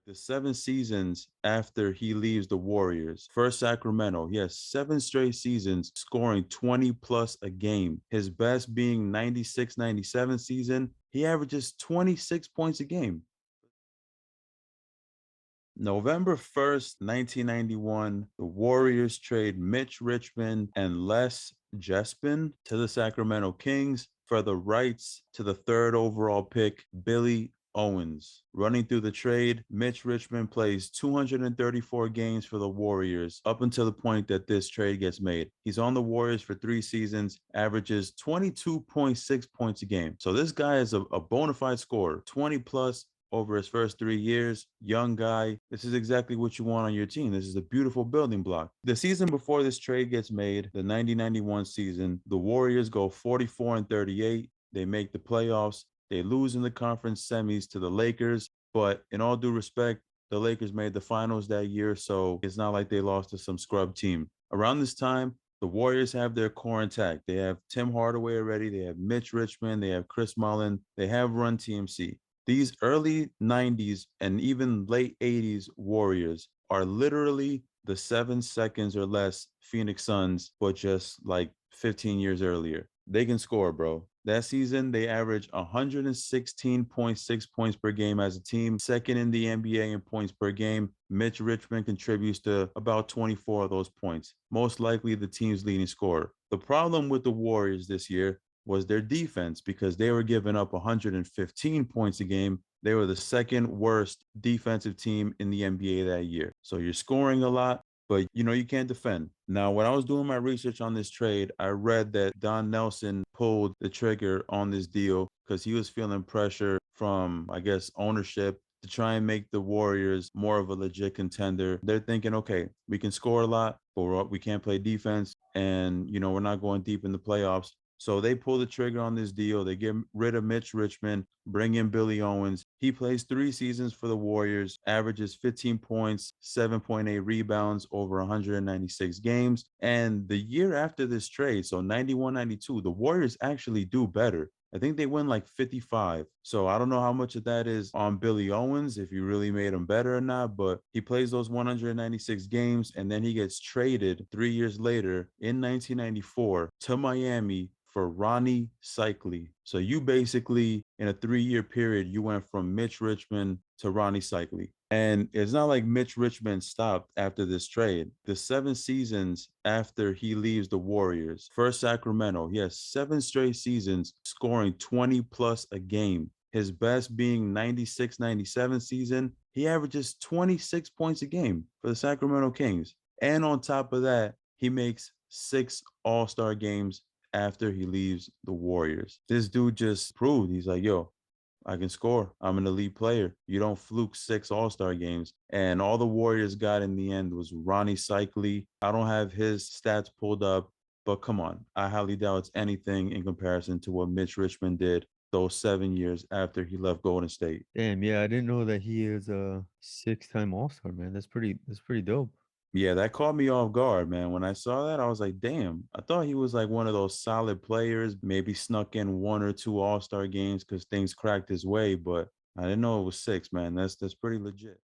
The 7 seasons after he leaves the Warriors, first Sacramento, he has 7 straight seasons scoring 20 plus a game. His best being 96-97 season, he averages 26 points a game. November 1st, 1991, the Warriors trade Mitch Richmond and Les Jespin to the Sacramento Kings for the rights to the third overall pick, Billy Owens. Running through the trade, Mitch Richmond plays 234 games for the Warriors up until the point that this trade gets made. He's on the Warriors for 3 seasons, averages 22.6 points a game. So this guy is a bona fide scorer, 20 plus over his first 3 years. Young guy. This is exactly what you want on your team. This is a beautiful building block. The season before this trade gets made, the 90-91 season, the Warriors go 44-38. They make the playoffs. They lose in the conference semis to the Lakers. But in all due respect, the Lakers made the finals that year, so it's not like they lost to some scrub team. Around this time, the Warriors have their core intact. They have Tim Hardaway already. They have Mitch Richmond. They have Chris Mullin. They have Run TMC. These early 90s and even late 80s Warriors are literally the 7 seconds or less Phoenix Suns, but just like 15 years earlier. They can score, bro. That season, they averaged 116.6 points per game as a team, second in the NBA in points per game. Mitch Richmond contributes to about 24 of those points, most likely the team's leading scorer. The problem with the Warriors this year was their defense, because they were giving up 115 points a game. They were the second worst defensive team in the NBA that year. So you're scoring a lot, but you can't defend. Now, when I was doing my research on this trade, I read that Don Nelson pulled the trigger on this deal because he was feeling pressure from, I guess, ownership to try and make the Warriors more of a legit contender. They're thinking, okay, we can score a lot, but we can't play defense. And, we're not going deep in the playoffs. So they pull the trigger on this deal. They get rid of Mitch Richmond, bring in Billy Owens. He plays 3 seasons for the Warriors, averages 15 points, 7.8 rebounds over 196 games. And the year after this trade, so 91-92, the Warriors actually do better. I think they win like 55. So I don't know how much of that is on Billy Owens, if you really made him better or not, but he plays those 196 games, and then he gets traded 3 years later in 1994 to Miami for Ronnie Cycli. So you basically, in a 3-year period, you went from Mitch Richmond to Ronnie Cycli. And it's not like Mitch Richmond stopped after this trade. The 7 seasons after he leaves the Warriors, first Sacramento, he has 7 straight seasons scoring 20 plus a game. His best being 96-97 season, he averages 26 points a game for the Sacramento Kings. And on top of that, he makes 6 All-Star games after he leaves the Warriors. This dude just proved, he's like, yo, I can score. I'm an elite player. You don't fluke 6 All-Star games. And all the Warriors got in the end was Ronnie Cycli. I don't have his stats pulled up, but come on. I highly doubt it's anything in comparison to what Mitch Richmond did those 7 years after he left Golden State. Damn, yeah, I didn't know that he is a 6-time All-Star, man. That's pretty dope. Yeah, that caught me off guard, man. When I saw that, I was like, damn, I thought he was like one of those solid players, maybe snuck in 1 or 2 All-Star games because things cracked his way, but I didn't know it was 6, man. That's pretty legit.